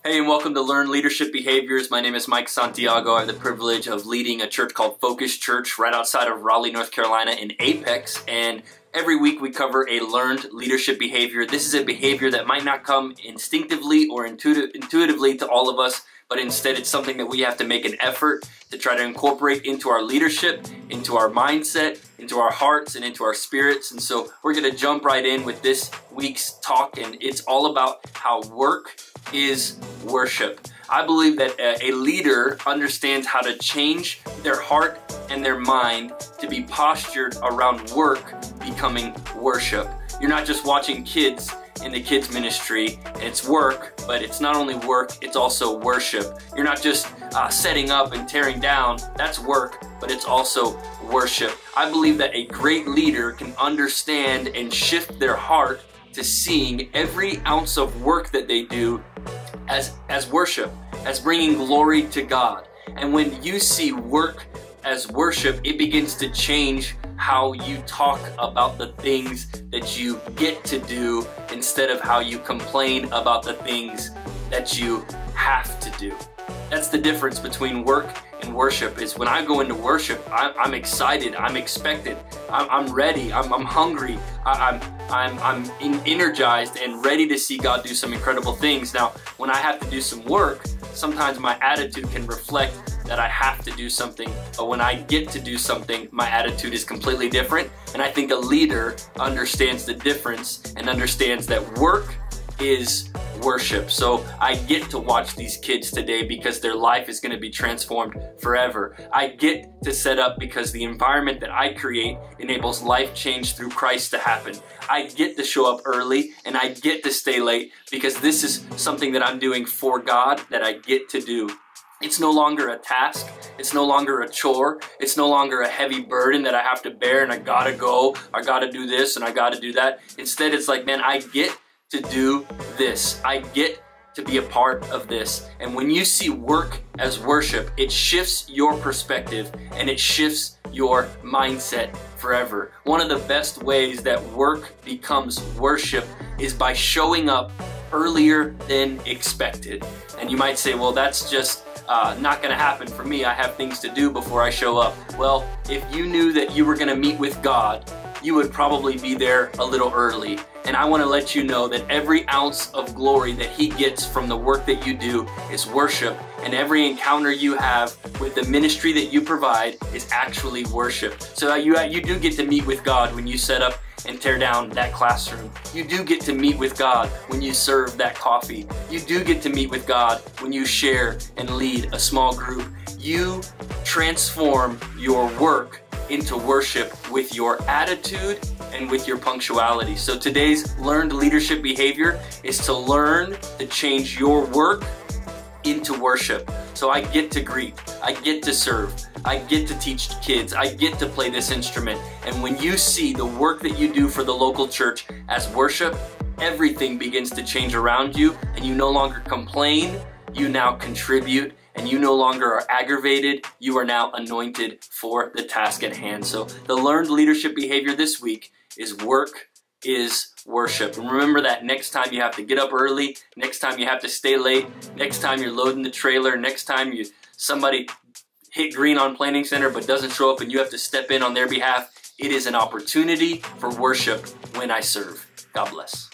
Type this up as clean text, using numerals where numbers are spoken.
Hey, and welcome to Learn Leadership Behaviors. My name is Mike Santiago. I have the privilege of leading a church called Focus Church right outside of Raleigh, North Carolina in Apex. And every week we cover a learned leadership behavior. This is a behavior that might not come instinctively or intuitively to all of us, but instead it's something that we have to make an effort to try to incorporate into our leadership, into our mindset, into our hearts, and into our spirits. And so we're going to jump right in with this week's talk, and it's all about how work is worship. I believe that a leader understands how to change their heart and their mind to be postured around work becoming worship. You're not just watching kids in the kids ministry, and it's work, but it's not only work, it's also worship. You're not just setting up and tearing down, that's work, but it's also worship. I believe that a great leader can understand and shift their heart to seeing every ounce of work that they do as worship, as bringing glory to God. And when you see work as worship, it begins to change how you talk about the things that you get to do instead of how you complain about the things that you have to do. That's the difference between work and worship. Is when I go into worship, I'm excited, I'm expected, I'm ready, I'm hungry, I'm energized and ready to see God do some incredible things. Now, when I have to do some work, sometimes my attitude can reflect that I have to do something, but when I get to do something, my attitude is completely different. And I think a leader understands the difference and understands that work is worship. So I get to watch these kids today because their life is going to be transformed forever. I get to set up because the environment that I create enables life change through Christ to happen. I get to show up early and I get to stay late because this is something that I'm doing for God that I get to do. It's no longer a task. It's no longer a chore. It's no longer a heavy burden that I have to bear and I gotta go, I gotta do this and I gotta do that. Instead, it's like, man, I get to do this. I get to be a part of this. And when you see work as worship, it shifts your perspective and it shifts your mindset forever. One of the best ways that work becomes worship is by showing up earlier than expected. And you might say, well, that's just not gonna happen for me. I have things to do before I show up. Well, if you knew that you were gonna meet with God, you would probably be there a little early. And I want to let you know that every ounce of glory that He gets from the work that you do is worship. And every encounter you have with the ministry that you provide is actually worship. So you do get to meet with God when you set up and tear down that classroom. You do get to meet with God when you serve that coffee. You do get to meet with God when you share and lead a small group. You transform your work into worship with your attitude and with your punctuality. So today's learned leadership behavior is to learn to change your work into worship. So I get to greet, I get to serve, I get to teach kids, I get to play this instrument. And when you see the work that you do for the local church as worship, everything begins to change around you and you no longer complain, you now contribute, and you no longer are aggravated, you are now anointed for the task at hand. So the learned leadership behavior this week is work is worship. And remember that next time you have to get up early, next time you have to stay late, next time you're loading the trailer, next time somebody hit green on Planning Center but doesn't show up and you have to step in on their behalf, it is an opportunity for worship when I serve. God bless.